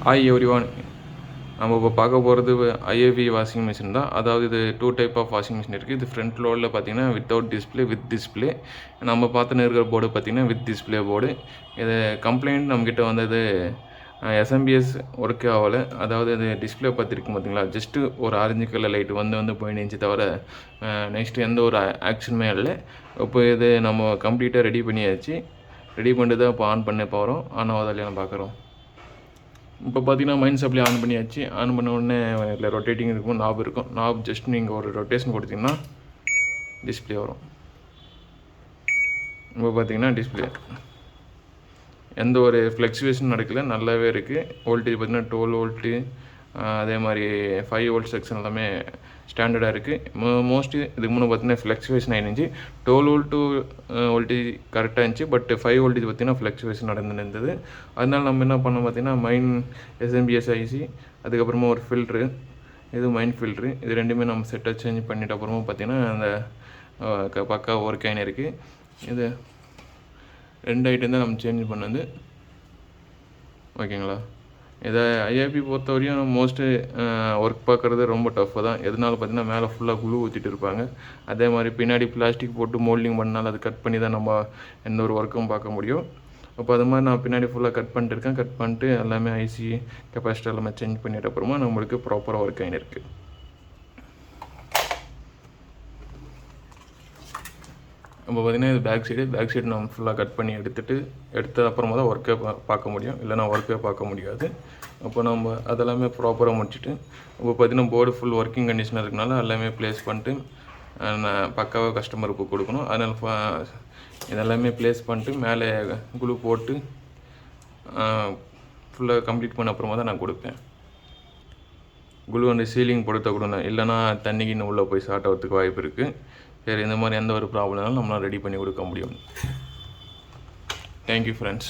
Hi everyone. நம்ம இப்போ பார்க்க போகிறது ஐஏவி வாஷிங் மிஷின் தான். அதாவது இது 2 டைப் ஆஃப் வாஷிங் மிஷின் இருக்குது. இது ஃப்ரண்ட் லோடில் பார்த்தீங்கன்னா வித்தவுட் டிஸ்பிளே, வித் டிஸ்பிளே. நம்ம பார்த்துன்னு இருக்கிற போர்டு பார்த்தீங்கன்னா வித் டிஸ்பிளே போர்டு. இது கம்ப்ளைண்ட் நம்மக்கிட்ட வந்தது எஸ்எம்பிஎஸ் ஒர்க்கே ஆகலை. அதாவது இது டிஸ்பிளே பார்த்துருக்கும் பார்த்தீங்களா, ஜஸ்ட்டு ஒரு ஆரஞ்சு கலர் லைட்டு வந்து போயிடுச்சு தவிர நெக்ஸ்ட்டு எந்த ஒரு ஆக்ஷனுமே இல்லை. இப்போ இது நம்ம கம்ப்ளீட்டாக ரெடி பண்ணியாச்சு. ரெடி பண்ணிட்டு தான் இப்போ ஆன் பண்ண போகிறோம். ஆன் ஆகுதாலையும் பார்க்குறோம். இப்போ பார்த்தீங்கன்னா மைண்ட் சப்ளை ஆன் பண்ணியாச்சு. ஆன் பண்ண உடனே இல்லை ரொட்டேட்டிங் இருக்கும், நாப் இருக்கும். நாப் ஜஸ்ட் நீங்கள் ஒரு ரொட்டேஷன் கொடுத்தீங்கன்னா டிஸ்பிளே வரும். இப்போ பார்த்தீங்கன்னா டிஸ்பிளே எந்த ஒரு ஃப்ளக்சுவேஷன் நடக்கல, நல்லாவே இருக்குது. வோல்டேஜ் பார்த்தீங்கன்னா 12 வோல்ட்டு, அதே மாதிரி 5 வோல்ட் செக்ஷன் எல்லாமே ஸ்டாண்டர்டாக இருக்குது. மோஸ்ட்லி இதுக்கு முன்னே பார்த்தீங்கன்னா ஃப்ளக்சுவேஷன் ஆகிருந்துச்சு. 12 வோல்ட்டு வோல்டேஜ் கரெக்டாக இருந்துச்சு. பட் 5 வோல்டேஜ் பார்த்தீங்கன்னா ஃப்ளக்சுவேஷன் நடந்துருந்தது. அதனால நம்ம என்ன பண்ணோம் பார்த்தீங்கன்னா மைன் எஸ்எம்பிஎஸ் ஐசி, அதுக்கப்புறமா ஒரு ஃபில்ட்ரு, இது மைன் ஃபில்ட்ரு, இது ரெண்டுமே நம்ம செட்டாக சேஞ்ச் பண்ணிட்ட அப்புறமா பார்த்தீங்கன்னா அந்த பக்கா ஒர்க் ஆகினு இருக்குது. இது 2 ஐட்டம் தான் நம்ம சேஞ்ச் பண்ணது. ஓகேங்களா? இதை ஐஏபி பொறுத்த வரையும் மோஸ்ட்டு ஒர்க் பார்க்குறது ரொம்ப டஃப்பாக தான். எதனால பார்த்தீங்கன்னா மேலே ஃபுல்லாக குளூ ஊற்றிட்டு இருப்பாங்க. அதே மாதிரி பின்னாடி பிளாஸ்டிக் போட்டு மோல்டிங் பண்ணாலும் அது கட் பண்ணி தான் நம்ம எந்த ஒரு ஒர்க்கும் பார்க்க முடியும். அப்போ அது மாதிரி நான் பின்னாடி ஃபுல்லாக கட் பண்ணிட்டு இருக்கேன். கட் பண்ணிட்டு எல்லாமே ஐசி கெப்பாசிட்டர் எல்லாமே சேஞ்ச் பண்ணிட்ட அப்புறமா நம்மளுக்கு ப்ராப்பராக ஒர்க் ஆகின்னு இருக்குது. இப்போ பார்த்தீங்கன்னா இது பேக் சைடு நம்ம ஃபுல்லாக கட் பண்ணி எடுத்த அப்புறமா தான் ஒர்க்கே பார்க்க முடியும், இல்லைனா ஒர்க்கே பார்க்க முடியாது. அப்போ நம்ம அதெல்லாமே ப்ராப்பராக முடிச்சுட்டு இப்போ பார்த்தீங்கன்னா போர்டு ஃபுல் ஒர்க்கிங் கண்டிஷனாக இருக்கனால எல்லாமே ப்ளேஸ் பண்ணிட்டு நான் பக்காவாக கஸ்டமருக்கு கொடுக்கணும். அதனால் இதெல்லாமே ப்ளேஸ் பண்ணிட்டு மேலே குளூ போட்டு ஃபுல்லாக கம்ப்ளீட் பண்ண அப்புறமா தான் நான் கொடுப்பேன். குளூ அந்த சீலிங் போட்டு கொடுக்கணும், இல்லைனா தண்ணிக்கு உள்ளே போய் ஷார்ட் ஆகிறதுக்கு வாய்ப்பு இருக்குது. சரி, இந்த மாதிரி எந்த ஒரு ப்ராப்ளம்னாலும் நம்மளால் ரெடி பண்ணி கொடுக்க முடியும். Thank you friends.